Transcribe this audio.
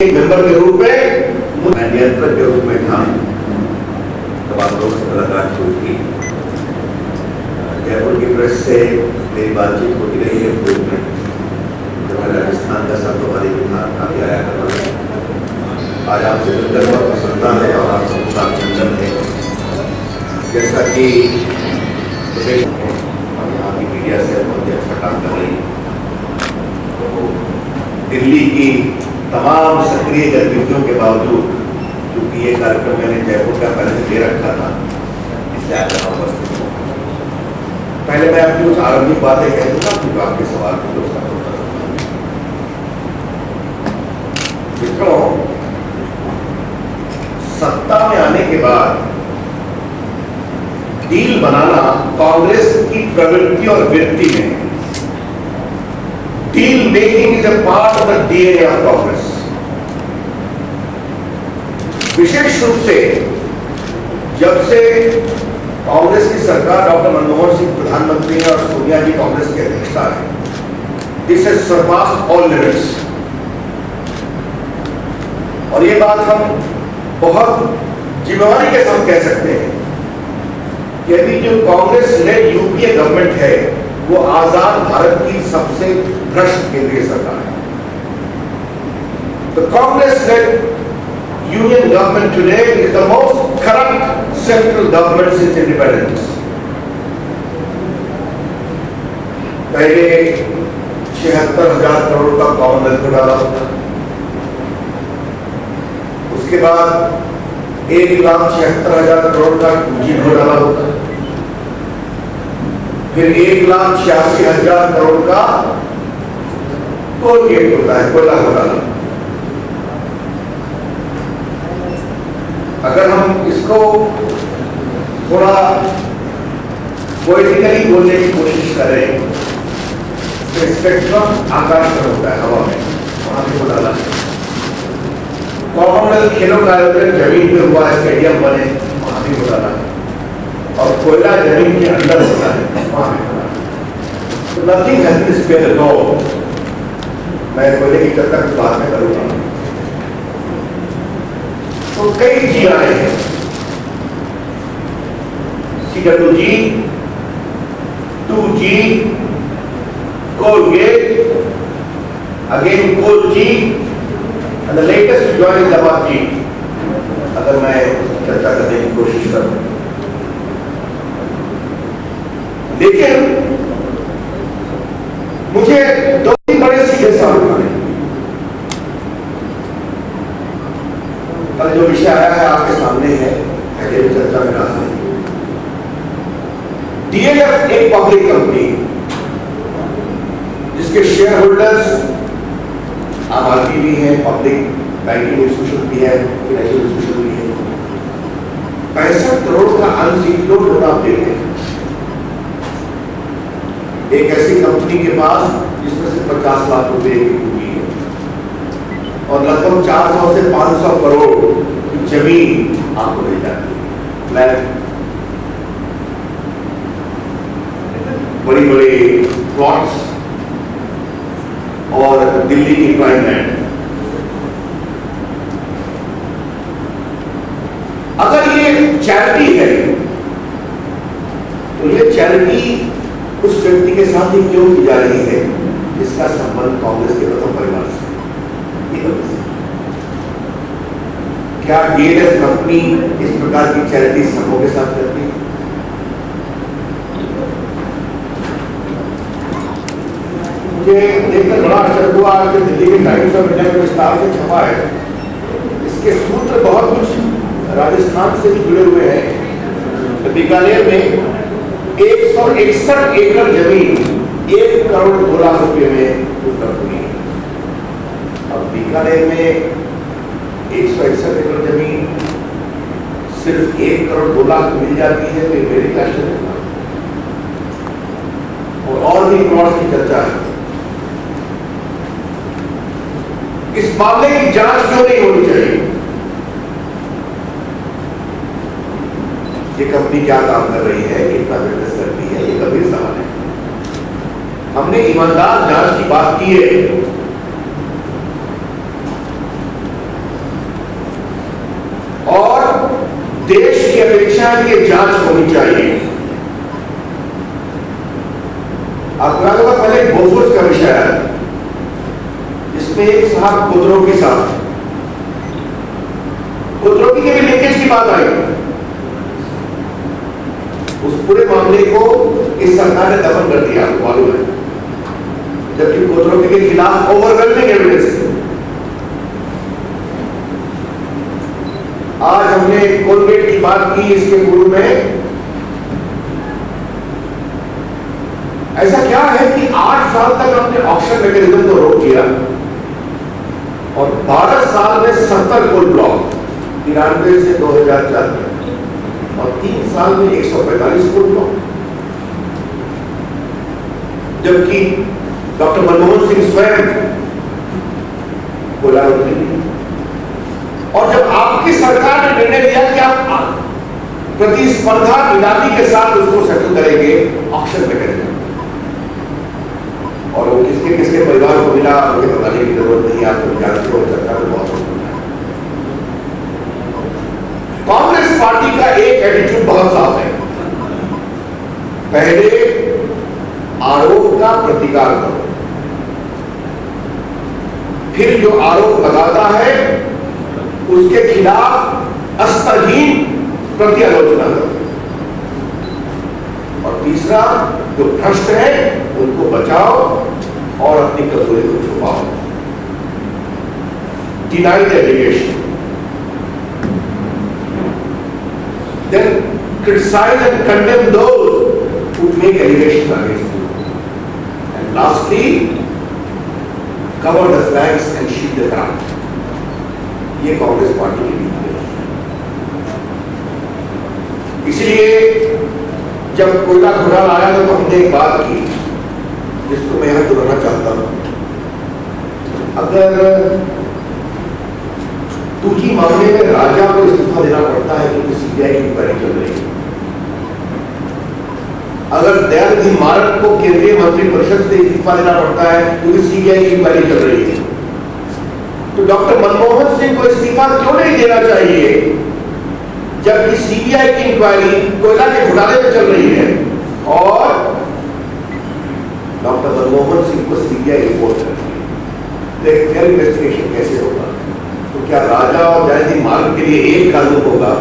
एक मेंबर के रूप में, मैं नियंत्रक के रूप में था। तब आप लोग से मुलाकात हुई थी। जयपुर की प्रेस से मेरी बातचीत होती रही है पूर्व में, जब मैं राजस्थान का सर्वभारी विधान काफी आया करता था। आज आपसे मिलकर बहुत प्रसन्नता है और आप सबका अभिनंदन है। जैसा कि प्रदेश और यहाँ की मीडिया से बहुत ही अच्छा काम कर रही है, तो दिल्ली की तमाम सक्रिय गतिविधियों के बावजूद, क्योंकि ये कार्यक्रम मैंने जयपुर का पहले दे रखा था, इसलिए आज यहाँ उपस्थित हूँ। पहले मैं अपनी कुछ आरंभिक बातें कह दूंगा, क्योंकि आपके सवाल को दोस्त मित्रों, सत्ता में आने के बाद डील बनाना कांग्रेस की प्रवृत्ति और वृत्ति में, deal making is a part of the DNA of Congress. विशेष रूप से जब से कांग्रेस की सरकार डॉक्टर मनमोहन सिंह प्रधानमंत्री और सोनिया जी कांग्रेस की अध्यक्षता है, this has surpassed all limits. और ये बात हम बहुत जिम्मेवारी के साथ कह सकते हैं कि अभी जो कांग्रेस लेड यूपीए गवर्नमेंट है, वो आजाद भारत की सबसे भ्रष्ट केंद्रीय सरकार है। The Congress-led union government today is the most corrupt central government since independence. पहले 76,000 करोड़ का कॉमनवेल्थ को डाला होता, उसके बाद 1,76,000 करोड़ का पूंजी को डाला होता, फिर 1,86,000 करोड़ का टोल गेट होता है, कोयला घोटाला। अगर हम इसको थोड़ा पोएटिकली बोलने की कोशिश करें तो स्पेक्ट्रम आकाश पर होता है, हवा में, वहां पे घोटाला है। कॉमनवेल्थ खेलों का आयोजन जमीन पे हुआ, स्टेडियम बने, वहां भी घोटाला है। और कोयला जमीन के अंदर होता है, वहां पे घोटाला। तो nothing has been spared at all. मैं कोयले की चर्चा की बात में करूंगा। तो कई जी आए हैं, CWG, 2G, Colgate, again Coal-G, and the latest to join is Daba-G। अगर मैं चर्चा करने की कोशिश करूं, लेकिन मुझे दो ही बड़े सीधे सवाल उठाने। कल जो विषय आया है आपके सामने है, पहले भी चर्चा में रहा है। DLF एक पब्लिक कंपनी जिसके शेयर होल्डर्स आम आदमी भी है, पब्लिक बैंकिंग इंस्टीट्यूशन भी है, फाइनेंशियल इंस्टीट्यूशन भी है। 65 करोड़ का अनसिक्योर्ड लोन आप दे रहे हैं एक ऐसी कंपनी के पास जिसमें से 50 लाख रुपए की पूंजी है और लगभग 400 से 500 करोड़ की जमीन आपको मिल जाती है, फ्लैट, बड़ी बड़ी प्लॉट्स और दिल्ली की प्राइम लैंड। अगर ये चैरिटी है तो ये चैरिटी उस व्यक्ति के साथ ही क्यों की जा रही है जिसका संबंध कांग्रेस के प्रथम परिवार से? क्या DLF कंपनी इस प्रकार की चैरिटी समूह के साथ करती है? मुझे देखकर बड़ा आश्चर्य हुआ कि दिल्ली के टाइम्स ऑफ इंडिया में विस्तार से छपा है। इसके सूत्र बहुत कुछ राजस्थान से जुड़े हुए हैं। बीकानेर में 161 एकड़ जमीन 1 करोड़ 2 लाख रुपए में कंपनी है। अब बीकानेर में 161 एकड़ जमीन सिर्फ 1 करोड़ 2 लाख मिल जाती है, तो ये मेरी क्या चलेगा? और भी प्लॉट्स की चर्चा है। इस मामले की जांच क्यों नहीं होनी चाहिए? ये कंपनी क्या काम कर रही है, कितना बिजनेस करती है, ये गंभीर सवाल है। हमने ईमानदार जांच की बात की है, देश की अपेक्षा है कि जांच होनी चाहिए। आपको याद होगा पहले बोफोर्स का विषय आया जिसमें एक साहब कुद्रोकी के भी लीकेज की बात आई। उस पूरे मामले को इस सरकार ने दफन कर दिया, आपको मालूम है, जबकि कुद्रोकी के खिलाफ ओवरवेलमिंग एविडेंस है। आज हमने कोलगेट की बात की, इसके पूर्व में ऐसा क्या है कि 8 साल तक हमने ऑक्शन मैकेनिज्म को रोक दिया और 12 साल में 70 कोल ब्लॉक 93 से 2004 में और 3 साल में 145 कोल ब्लॉक, जबकि डॉक्टर मनमोहन सिंह स्वयं बोला और जब आपकी सरकार ने निर्णय लिया कि आप प्रतिस्पर्धा नीलामी के साथ उसको सेटल करेंगे ऑक्शन मैकेनिज्म, और वो किसके किसके परिवार को मिला मुझे बताने की जरूरत नहीं, आपको जानते हो, चर्चा में बहुत होता है। कांग्रेस पार्टी का एक एटीट्यूड बहुत साफ है, पहले आरोप का प्रतिकार करो, फिर जो आरोप लगाता है उसके खिलाफ अस्तहीन प्रत्यालोचना करो, और तीसरा जो भ्रष्ट है उनको बचाओ और अपनी कमजोरी को छुपाओ। Deny the allegation, then criticize and condemn those who make allegations against you, and lastly cover the flags and shield the ground। ये कांग्रेस पार्टी की नीति है। इसलिए जब कोयला घोटाला आया तो हमने एक बात की जिसको मैं यहां दोहराना चाहता हूं। अगर तुर्की मामले में राजा को इस्तीफा देना पड़ता है क्योंकि सीबीआई की इंक्वायरी चल रही है, अगर दयानिधि मारन को केंद्रीय मंत्रिपरिषद से इस्तीफा देना पड़ता है क्योंकि सीबीआई की इंक्वायरी चल रही है, तो डॉक्टर मनमोहन सिंह को इस्तीफा क्यों नहीं देना चाहिए जबकि सीबीआई की इंक्वायरी कोयला के घोटाले में चल रही है और डॉक्टर मनमोहन सिंह को सीबीआई रिपोर्ट करती है। तो फेयर इन्वेस्टिगेशन कैसे होगा? तो क्या राजा और दयानिधि मारन के लिए एक कानून होगा